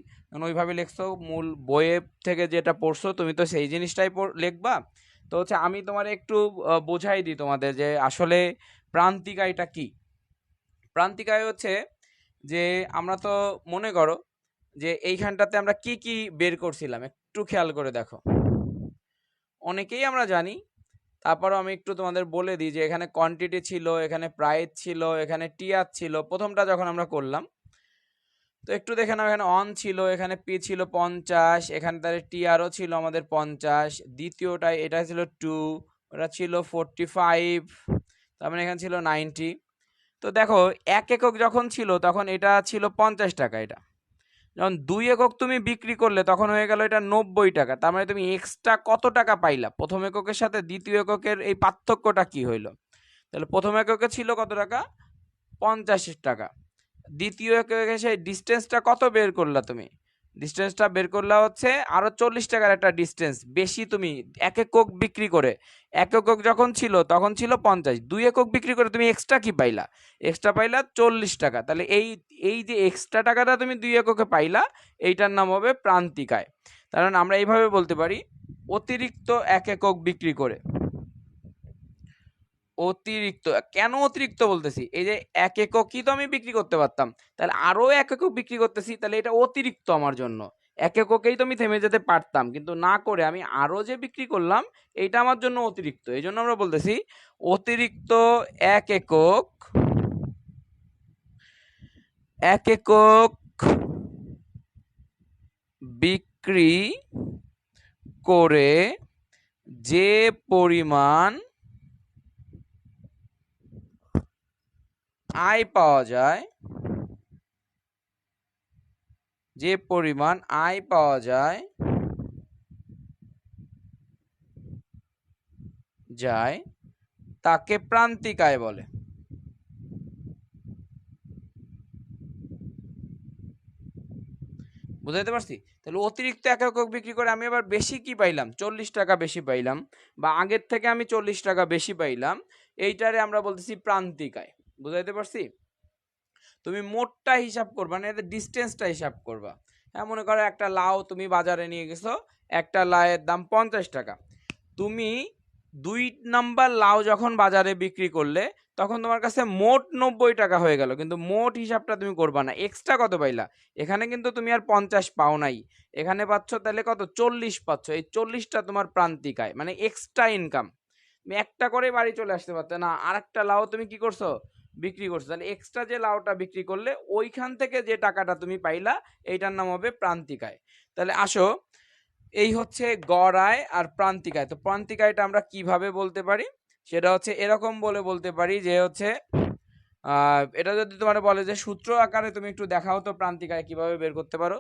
Speaker 1: ওইভাবে লিখছো, মূল বইয়ে থেকে যেটা পড়ছো তুমি তো সেই জিনিসটাই লিখবা। তো হচ্ছে আমি তোমার একটু বোঝাই দিই তোমাদের যে আসলে প্রান্তিক আয়টা কি। প্রান্তিক আয় হচ্ছে যে আমরা তো মনে করো যে এইখানটাতে আমরা কি কি বের করছিলাম একটু খেয়াল করে দেখো, অনেকেই আমরা জানি, তারপরও আমি একটু তোমাদের বলে দিই যে এখানে কোয়ান্টিটি ছিল, এখানে প্রাইস ছিল, এখানে টিআর ছিল প্রথমটা যখন আমরা করলাম। তো একটু দেখে নাও, এখানে অন ছিল, এখানে পি ছিল 50, এখানে তার টিআরও ছিল আমাদের 50, দ্বিতীয়টায় এটা ছিল 2, ওটা ছিল 45, তার মানে এখানে ছিল 90। তো দেখো 1 একক যখন ছিল তখন এটা ছিল 50 টাকা, এটা যখন 2 একক তুমি বিক্রি করলে তখন হয়ে গেল এটা 90 টাকা। তার মানে তুমি এক্সট্রা কত টাকা পাইলা? প্রথম এককের সাথে দ্বিতীয় এককের এই পার্থক্যটা কি হইলো? তাহলে প্রথম এককে ছিল কত টাকা? 50 টাকা। দ্বিতীয় এককে সেই ডিস্টেন্সটা কত বের করলা তুমি? ডিস্টেন্সটা বের করলা হচ্ছে আরো 40 টাকার একটা ডিস্টেন্স বেশি তুমি 1 একক বিক্রি করে। 1 একক যখন ছিল তখন ছিল 50, 2 একক বিক্রি করে তুমি এক্সট্রা কি পাইলা? এক্সট্রা পাইলা 40 টাকা। তাহলে এই এই যে এক্সট্রা টাকাটা তুমি 2 এককে পাইলা, এইটার নাম হবে প্রান্তিক আয়। কারণ আমরা এইভাবে বলতে পারি অতিরিক্ত 1 একক বিক্রি করে। অতিরিক্ত কেন অতিরিক্ত বলতেছি? এই যে 1 এককই তো আমি বিক্রি করতে পারতাম, তাহলে আরো 1 একক বিক্রি করতেছি, তাহলে এটা অতিরিক্ত আমার জন্য। 1 এককেই তো আমি থেমে যেতে পারতাম, কিন্তু না করে আমি আরো যে বিক্রি করলাম এইটা আমার জন্য অতিরিক্ত। এই জন্য আমরা বলতেছি অতিরিক্ত 1 একক, 1 একক বিক্রি করে যে পরিমাণ আয় পাওয়া যায়, যে পরিমাণ আয় পাওয়া যায় তাকে প্রান্তিক আয় বলে। বুঝাইতে পারছি? তাহলে অতিরিক্ত 1 একক বিক্রি করে আমি আবার বেশি কি পাইলাম? 40 টাকা বেশি পাইলাম, বা আগের থেকে আমি 40 টাকা বেশি পাইলাম, এইটারে আমরা বলতেছি প্রান্তিক আয়। বুঝাইতে পারছি? তুমি মোটটা হিসাব করবা না, এতে ডিস্টেন্সটা হিসাব করবা। হ্যাঁ, মনে করো একটা লাউ তুমি বাজারে নিয়ে গেছো, একটা লাউয়ের দাম 50 টাকা। তুমি 2 নাম্বার লাউ যখন বাজারে বিক্রি করলে তখন তোমার কাছে মোট 90 টাকা হয়ে গেল, কিন্তু মোট হিসাবটা তুমি করবা না, এক্সট্রা কত পাইলা। এখানে কিন্তু তুমি আর 50 পাও নাই, এখানে পাচ্ছ তাহলে কত? 40 পাচ্ছ। এই 40টা তোমার প্রান্তিক আয়, মানে এক্সট্রা ইনকাম। তুমি একটা করে বাড়ি চলে আসতে পারতে না, আর একটা লাউ তুমি কি করছো? বিক্রি করছো। তাহলে এক্সট্রা যে লাউটা বিক্রি করলে ওইখান থেকে যে টাকাটা তুমি পাইলা, এইটার নাম হবে প্রান্তিক আয়। তাহলে আসো, এই হচ্ছে গড় আয় আর প্রান্তিক আয়। তো প্রান্তিক আয়টা আমরা কিভাবে বলতে পারি? সেটা হচ্ছে এরকম বলতে পারি যে হচ্ছে এটা যদি তোমার বলে যে সূত্র আকারে তুমি একটু দেখাও তো প্রান্তিক আয় কিভাবে বের করতে পারো,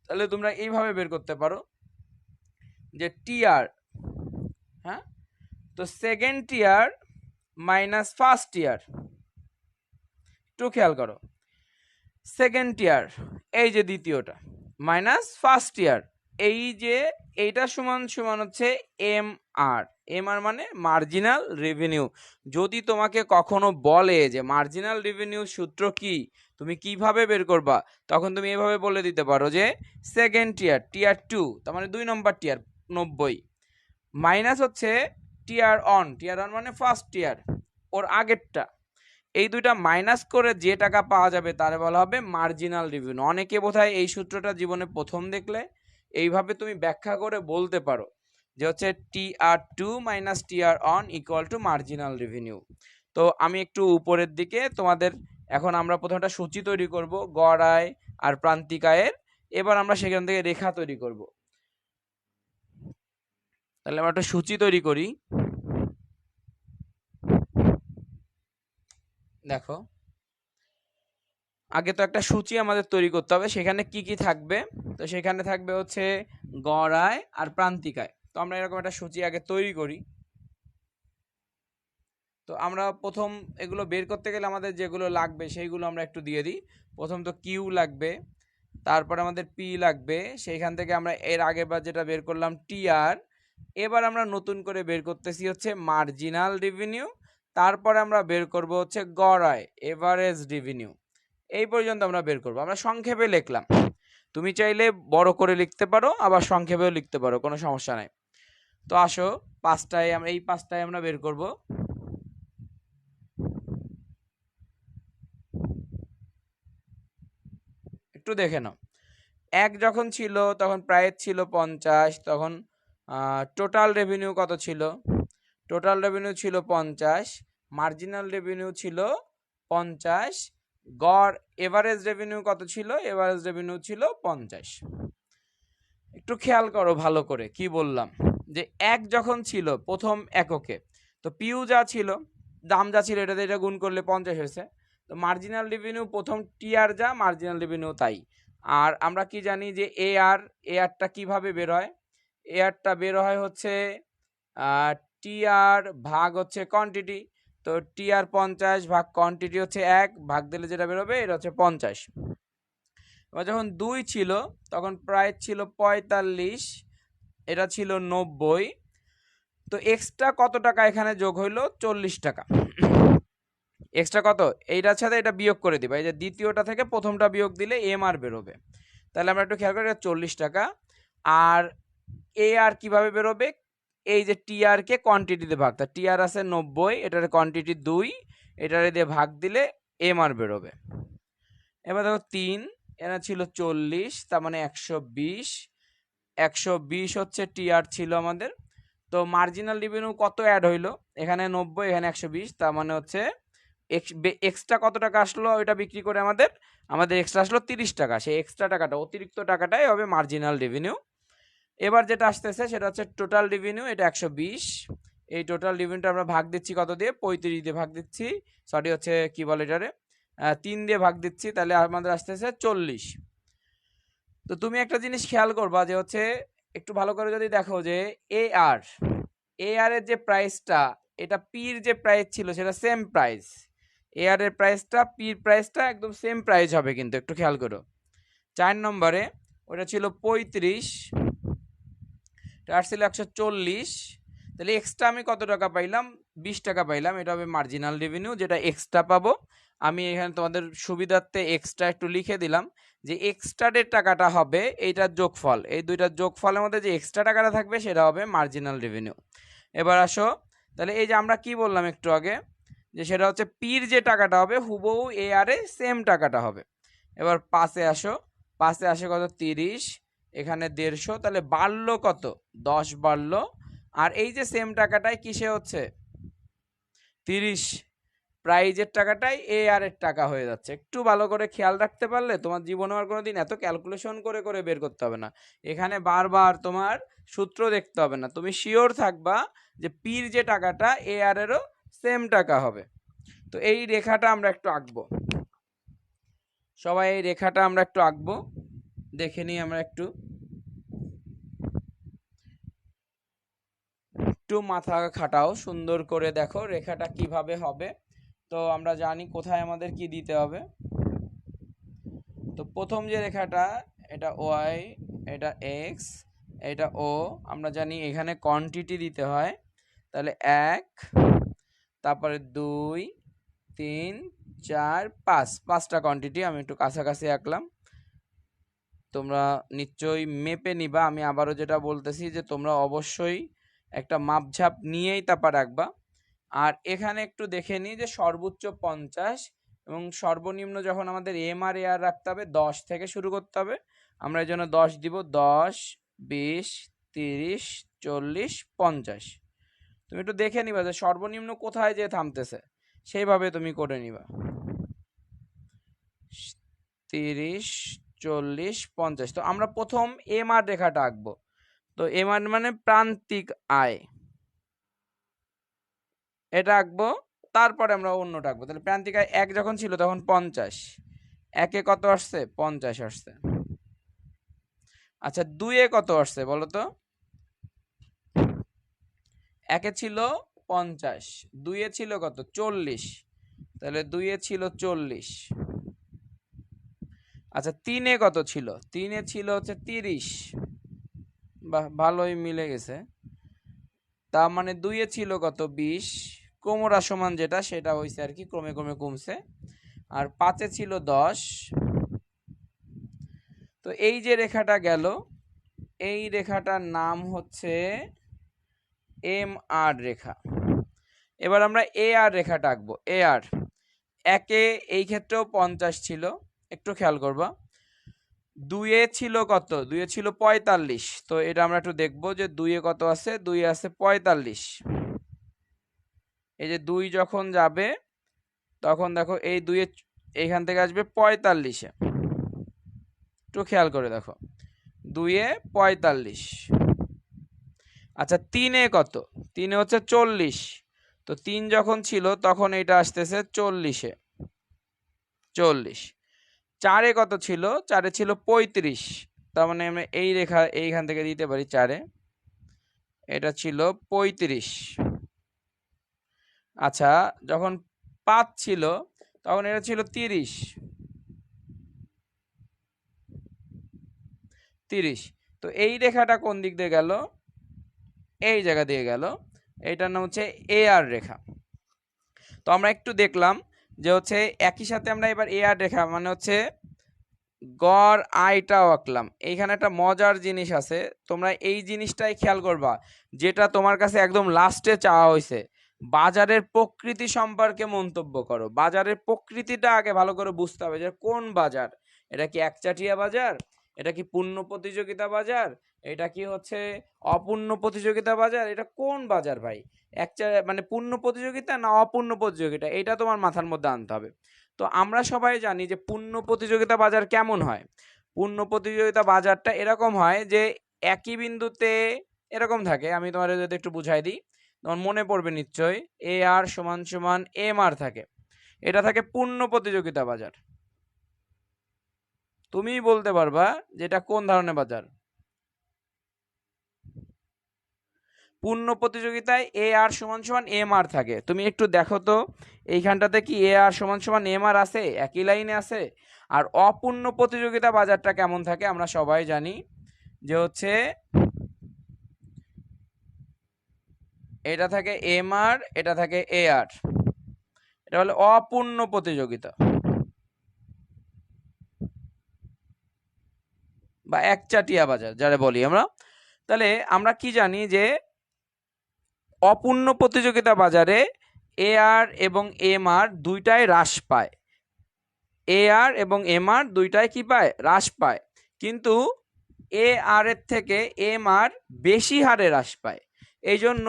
Speaker 1: তাহলে তোমরা এইভাবে বের করতে পারো যে টিআর, হ্যাঁ, তো second TR minus first TR. একটু খেয়াল করো, সেকেন্ড টিয়ার এই যে দ্বিতীয়টা মাইনাস ফার্স্ট ইয়ার, এই যে এইটা সমান সমান হচ্ছে এম আর। এম আর মানে মার্জিনাল রেভিনিউ। যদি তোমাকে কখনো বলে যে মার্জিনাল রেভিনিউ সূত্র কি, তুমি কিভাবে বের করবা, তখন তুমি এভাবে বলে দিতে পারো যে সেকেন্ড টিয়ার, টিয়ার 2, তার মানে 2 নম্বর টিয়ার 90, মাইনাস হচ্ছে টিয়ার অন, টিয়ার অন মানে ফার্স্ট টিয়ার ওর আগেরটা, এই দুইটা মাইনাস করে যে টাকা পাওয়া যাবে তারে বলা হবে মার্জিনাল রেভিনিউ। অনেকে বোধহয় এই সূত্রটা জীবনে প্রথম দেখলে এইভাবে তুমি ব্যাখ্যা করে বলতে পারো যে হচ্ছে TR2 minus TR on equal to marginal revenue. তো আমি একটু উপরের দিকে তোমাদের, এখন আমরা প্রথমটা সূচি তৈরি করব গড় আয় আর প্রান্তিক আয়ের, এবার আমরা সেখান থেকে রেখা তৈরি করব। তাহলে আমরা একটা সূচি তৈরি করি। দেখো আগে তো একটা সূচি আমাদের তৈরি করতে হবে, সেখানে কি কি থাকবে। তো সেখানে থাকবে হচ্ছে গড় আয় আর প্রান্তিক আয়। তো আমরা এরকম একটা সূচি আগে তৈরি করি। তো আমরা প্রথম এগুলো বের করতে গেলে আমাদের যেগুলো লাগবে সেইগুলো আমরা একটু দিয়ে দিই। প্রথম তো কিউ লাগবে, তারপর আমাদের পি লাগবে, সেইখান থেকে আমরা এর আগের বার যেটা বের করলাম টিআর। এবার আমরা নতুন করে বের করতেছি হচ্ছে মার্জিনাল রেভিনিউ, তারপরে আমরা বের করব হচ্ছে গড় আয়, এভারেজ রেভিনিউ। এই পর্যন্ত আমরা বের করব, আমরা সংক্ষেপে লিখলাম। তুমি চাইলে বড় করে লিখতে পারো, আবার সংক্ষেপেও লিখতে পারো, কোনো সমস্যা নাই। তো আসো পাঁচটায় আমরা এই পাঁচটায় আমরা বের করব। একটু দেখে নাও, এক যখন ছিল তখন প্রাইস ছিল 50, তখন টোটাল রেভিনিউ কত ছিল? টোটাল রেভিনিউ ছিল 50, মার্জিনাল রেভিনিউ ছিল 50, গড় এভারেজ রেভিনিউ কত ছিল? এভারেজ রেভিনিউ ছিল 50। একটু খেয়াল করো ভালো করে কি বললাম, যে এক যখন ছিল প্রথম এককে, তো পিউ যা ছিল, দাম যা ছিল, এটাতে এটা গুণ করলে 50 হয়েছে। তো মার্জিনাল রেভিনিউ প্রথম টিআর যা, মার্জিনাল রেভিনিউ তাই। আর আমরা কি জানি যে এআরটা কিভাবে বের হয়? এআরটা বের হয় হচ্ছে টিআর ভাগ হচ্ছে কোয়ান্টিটি। তো টিআর 50 ভাগ কোয়ান্টিটি হচ্ছে 1, ভাগ দিলে যেটা বেরোবে এটা হচ্ছে 50। এবার যখন 2 ছিল তখন প্রাইস ছিল 45, এটা ছিল 90। তো এক্সট্রা কত টাকা এখানে যোগ হইলো? 40 টাকা। এক্সট্রা কত? এইটার সাথে এটা বিয়োগ করে দিবা, এই যে দ্বিতীয়টা থেকে প্রথমটা বিয়োগ দিলে এমআর বেরোবে। তাহলে আমরা একটু খেয়াল করি, 40 টাকা। আর এ আর কিভাবে বেরোবে? এই যে টিআর কে কোয়ান্টিটিতে ভাগ, তা টিআর আছে 90, এটার কোয়ান্টিটি 2, এটারে দিয়ে ভাগ দিলে এমআর বেরোবে। এবার দেখো 3, এরা ছিল 40, তার মানে 120। 120 হচ্ছে টিআর ছিল আমাদের। তো মার্জিনাল রেভিনিউ কত অ্যাড হইলো? এখানে 90, এখানে 120, তার মানে হচ্ছে এক্সট্রা কত টাকা আসলো? ওইটা বিক্রি করে আমাদের এক্সট্রা আসলো 30 টাকা। সেই এক্সট্রা টাকাটা, অতিরিক্ত টাকাটাই হবে মার্জিনাল রেভিনিউ। এবার যেটা আসতেছে সেটা হচ্ছে টোটাল রেভিনিউ, এটা 120। এই টোটাল রেভিনিউটা আমরা ভাগ দিচ্ছি কত দিয়ে? 35 দিয়ে ভাগ দিচ্ছি, সরি হচ্ছে কি বলে এটারে, 3 দিয়ে ভাগ দিচ্ছি, তাহলে আমাদের আসতেছে 40। তো তুমি একটা জিনিস খেয়াল করবা, যে হচ্ছে একটু ভালো করে যদি দেখো যে এআর এর যে প্রাইসটা, এটা পির যে প্রাইস ছিল সেটা সেম প্রাইস। এআর এর প্রাইসটা পির প্রাইসটা একদম সেম প্রাইস হবে, কিন্তু একটু খেয়াল করো। 4 নম্বরে ওটা ছিল 35, আর ছিল 140। তাহলে এক্সট্রা আমি কত টাকা পাইলাম? 20 টাকা পাইলাম। এটা হবে মার্জিনাল রেভিনিউ, যেটা এক্সট্রা পাবো। আমি এখানে তোমাদের সুবিধার্থে এক্সট্রা একটু লিখে দিলাম, যে এক্সট্রাডের টাকাটা হবে এইটার যোগফল, এই দুইটার যোগফলের মধ্যে যে এক্সট্রা টাকাটা থাকবে সেটা হবে মার্জিনাল রেভিনিউ। এবার আসো, তাহলে এই যে আমরা কি বললাম একটু আগে, যে সেটা হচ্ছে পির যে টাকাটা হবে হুবহু এ আর এ সেম টাকাটা হবে। এবার পাশে আসো, পাশে আসে কত? 30, এখানে 150, তাহলে বাড়লো কত? 10 বাড়লো। আর এই যে সেম টাকাটাই কিসে হচ্ছে? 30 প্রাইজের টাকাটাই এ আর এর টাকা হয়ে যাচ্ছে। একটু ভালো করে খেয়াল রাখতে পারলে তোমার জীবনে আর কোনোদিন এত ক্যালকুলেশন করে করে বের করতে হবে না। এখানে বারবার তোমার সূত্র দেখতে হবে না, তুমি শিওর থাকবা যে পির যে টাকাটা এ আর এরও সেম টাকা হবে। তো এই রেখাটা আমরা একটু আঁকবো, সবাই এই রেখাটা আমরা একটু আঁকবো, দেখে নিই আমরা একটু। একটু মাথা খাটাও, সুন্দর করে দেখো রেখাটা কিভাবে হবে। তো আমরা জানি কোথায় আমাদের কি দিতে হবে। তো প্রথম যে রেখাটা, এটা ওয়াই, এটা এক্স, এটা ও। আমরা জানি এখানে কোয়ান্টিটি দিতে হয়, তাহলে 1, তারপরে 2, 3, 4, 5, 5টা কোয়ান্টিটি আমি একটু কাছাকাছি আঁকলাম। তোমরা নিশ্চয়ই মেপে নিবা। আমি আবারও যেটা বলতেছি, যে তোমরা অবশ্যই একটা মাপঝাপ নিয়েই তারপর রাখবা। আর এখানে একটু দেখে নিই যে সর্বোচ্চ 50 এবং সর্বনিম্ন যখন আমাদের এম আর এ আর রাখতে হবে 10 থেকে শুরু করতে হবে। আমরা এই জন্য 10 দিব, 10, 20, 30, 40, 50। তুমি একটু দেখে নিবা যে সর্বনিম্ন কোথায় যে থামতেছে, সেইভাবে তুমি করে নিবা। 30, 40, 50। তো আমরা প্রথম এম আর রেখাটা আঁকবো। তো এম আর মানে প্রান্তিক আয়, এটা আঁকবো। তারপরে আমরা অন্য ডাকবো। তাহলে প্রান্তিকায় 1 যখন ছিল তখন 50, 1-এ কত আসছে? 50 আসছে। আচ্ছা 2-এ কত আসছে বলো তো? 1-এ ছিল 50, 2-এ ছিল কত? 40, তাহলে 2-এ ছিল 40। আচ্ছা 3-এ কত ছিল? 3-এ ছিল হচ্ছে 30। বাহ, ভালোই মিলে গেছে। তার মানে 2-এ ছিল কত? 20। কোমরা সমান যেটা সেটা হয়েছে আর কি, ক্রমে ক্রমে কমছে। আর 5-এ ছিল 10। তো এই যে রেখাটা গেল, এই রেখাটার নাম হচ্ছে এম আর রেখা। এবার আমরা এ আর রেখাটা আঁকবো। এ আর 1-এ এই ক্ষেত্রেও 50 ছিল, একটু খেয়াল করবা। 2-এ ছিল কত? 2-এ ছিল 45। তো এটা আমরা একটু দেখবো যে 2-এ কত আছে? 2-এ আছে 45। এই যে 2 যখন যাবে তখন দেখো এই 2-এ এইখান থেকে আসবে 45-এ। একটু খেয়াল করে দেখো, 2-এ 45। আচ্ছা 3-এ কত? 3-এ হচ্ছে 40। তো 3 যখন ছিল তখন এটা আসতেছে 40-এ। 40। 4-এ কত ছিল? 4-এ ছিল 35। তার মানে আমরা এই রেখা এইখান থেকে দিতে পারি 4-এ, এটা ছিল 35। আচ্ছা যখন 5 ছিল তখন এটা ছিল 30। 30। তো এই রেখাটা কোন দিক দিয়ে গেল? এই জায়গা দিয়ে গেল। এইটার নাম হচ্ছে এ আর রেখা। তো আমরা একটু দেখলাম যে হচ্ছে একই সাথে আমরা এবার এ আর রেখা মানে হচ্ছে গড় আয়টাও আঁকলাম। এইখানে একটা মজার জিনিস আছে, তোমরা এই জিনিসটাই খেয়াল করবা, যেটা তোমার কাছে একদম লাস্টে চাওয়া হয়েছে। বাজারের প্রকৃতি সম্পর্কে মন্তব্য করো। বাজারের প্রকৃতিটা আগে ভালো করে বুঝতে হবে যে কোন বাজার। এটা কি একচাটিয়া বাজার? এটা কি পূর্ণ প্রতিযোগিতা বাজার? এটা কি হচ্ছে অপূর্ণ প্রতিযোগিতা বাজার? এটা কোন বাজার ভাই? মানে পূর্ণ প্রতিযোগিতা না অপূর্ণ প্রতিযোগিতা, এটা তোমার মাথার মধ্যে আনতে হবে। তো আমরা সবাই জানি যে পূর্ণ প্রতিযোগিতা বাজার কেমন হয়। পূর্ণ প্রতিযোগিতা বাজারটা এরকম হয় যে একই বিন্দুতে এরকম থাকে। আমি তোমার যদি একটু বুঝাই দিই, তোমার মনে পড়বে নিশ্চয়ই। এ আর সমান সমান এম আর থাকে, এটা থাকে পূর্ণ প্রতিযোগিতা বাজার। তুমিই বলতে পারবা যে এটা কোন ধরনের বাজার। পূর্ণ প্রতিযোগিতায় এ আর সমান সমান এম আর থাকে। তুমি একটু দেখো তো এইখানটাতে কি এ আর সমান সমান এম আর আছে? একই লাইনে আছে। আর অপূর্ণ প্রতিযোগিতা বাজারটা কেমন থাকে আমরা সবাই জানি যে হচ্ছে এটা থাকে এম আর, এটা থাকে এ আর। এটা হলো অপূর্ণ প্রতিযোগিতা বা একচাটিয়া বাজার যারা বলি আমরা। তাহলে আমরা কি জানি যে অপূর্ণ প্রতিযোগিতা বাজারে এ আর এবং এম আর দুইটাই হ্রাস পায়। এ আর এবং এম আর দুইটাই কি পায়? হ্রাস পায়। কিন্তু এ আর এর থেকে এম আর বেশি হারে হ্রাস পায়। এই জন্য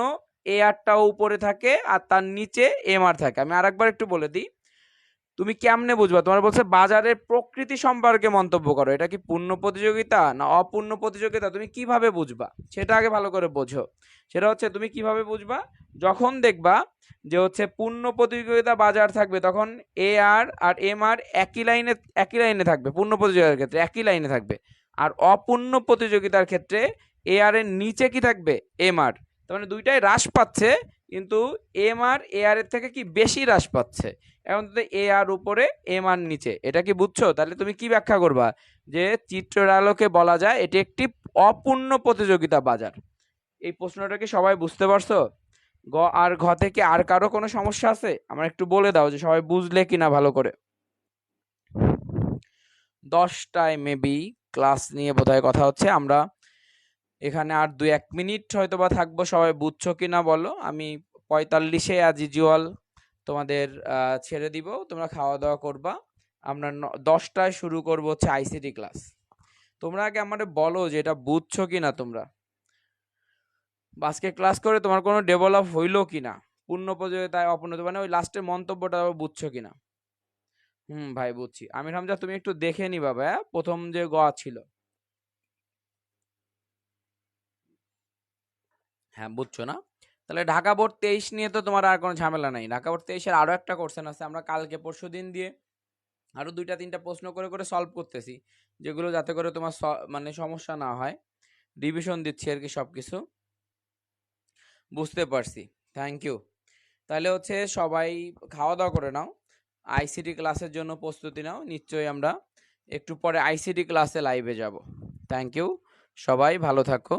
Speaker 1: এ আরটাও উপরে থাকে আর তার নিচে এম আর থাকে। আমি আরেকবার একটু বলে দিই, তুমি কেমনে বুঝবা? তোমার বলছে বাজারের প্রকৃতি সম্পর্কে মন্তব্য করো। এটা কি পূর্ণ প্রতিযোগিতা না অপূর্ণ প্রতিযোগিতা, তুমি কিভাবে বুঝবা সেটা আগে ভালো করে বোঝো। সেটা হচ্ছে তুমি কিভাবে বুঝবা, যখন দেখবা যে হচ্ছে পূর্ণ প্রতিযোগিতা বাজার থাকবে তখন এ আর আর এম আর একই লাইনে থাকবে। পূর্ণ প্রতিযোগিতার ক্ষেত্রে একই লাইনে থাকবে। আর অপূর্ণ প্রতিযোগিতার ক্ষেত্রে এ আর এর নিচে কি থাকবে? M R. তার মানে দুইটাই হ্রাস পাচ্ছে, কিন্তু এম আর এ আর এর থেকে কি বেশি হ্রাস পাচ্ছে। এখন তো এ আর উপরে এম আর নিচে, এটা কি বুঝছো? তাহলে তুমি কি ব্যাখ্যা করবা যে চিত্রের আলোকে বলা যায় এটি একটি অপূর্ণ প্রতিযোগিতা বাজার। এই প্রশ্নটা কি সবাই বুঝতে পারছো? গ আর ঘ থেকে আর কারো কোনো সমস্যা আছে? আমার একটু বলে দাও যে সবাই বুঝলে কিনা ভালো করে। 10টায় মেবি ক্লাস নিয়ে বোধহয় কথা হচ্ছে। আমরা এখানে আর 2-1 মিনিট হয়তো বা থাকবো। সবাই বুঝছো কিনা বলো। আমি 45-এ আজ ইউজুয়াল তোমাদের ছেড়ে দিব, তোমরা খাওয়া দাওয়া করবা। আমরা 10টায় শুরু করবো হচ্ছে আইসিটি ক্লাস। তোমরা আগে আমাদের বলো যে এটা বুঝছো কিনা তোমরা। আজকে ক্লাস করে তোমার কোনো ডেভেলপ হইলো কিনা, পূর্ণ প্রতিযোগিতায় অপূর্ণ, মানে ওই লাস্টের মন্তব্যটা বুঝছো কিনা। ভাই বুঝছি। আমির হামজা তুমি একটু দেখে নিবা ভাইয়া, প্রথম যে গ ছিল। হ্যাঁ বুঝছো না? তাহলে ঢাকা বোর্ড 23 নিয়ে তো তোমার আর কোনো ঝামেলা নাই। ঢাকা বোর্ড 23-এর আরও একটা কোশ্চেন আছে, আমরা কালকে পরশুদিন দিয়ে আরও 2-3টা প্রশ্ন করে করে সলভ করতেছি, যেগুলো যাতে করে তোমার মানে সমস্যা না হয়। রিভিশন দিচ্ছি আর কি সব কিছু। বুঝতে পারছি, থ্যাংক ইউ। তাহলে হচ্ছে সবাই খাওয়া দাওয়া করে নাও, আইসিটি ক্লাসের জন্য প্রস্তুতি নাও। নিশ্চয়ই আমরা একটু পরে আইসিটি ক্লাসে লাইভে যাব। থ্যাংক ইউ, সবাই ভালো থাকো।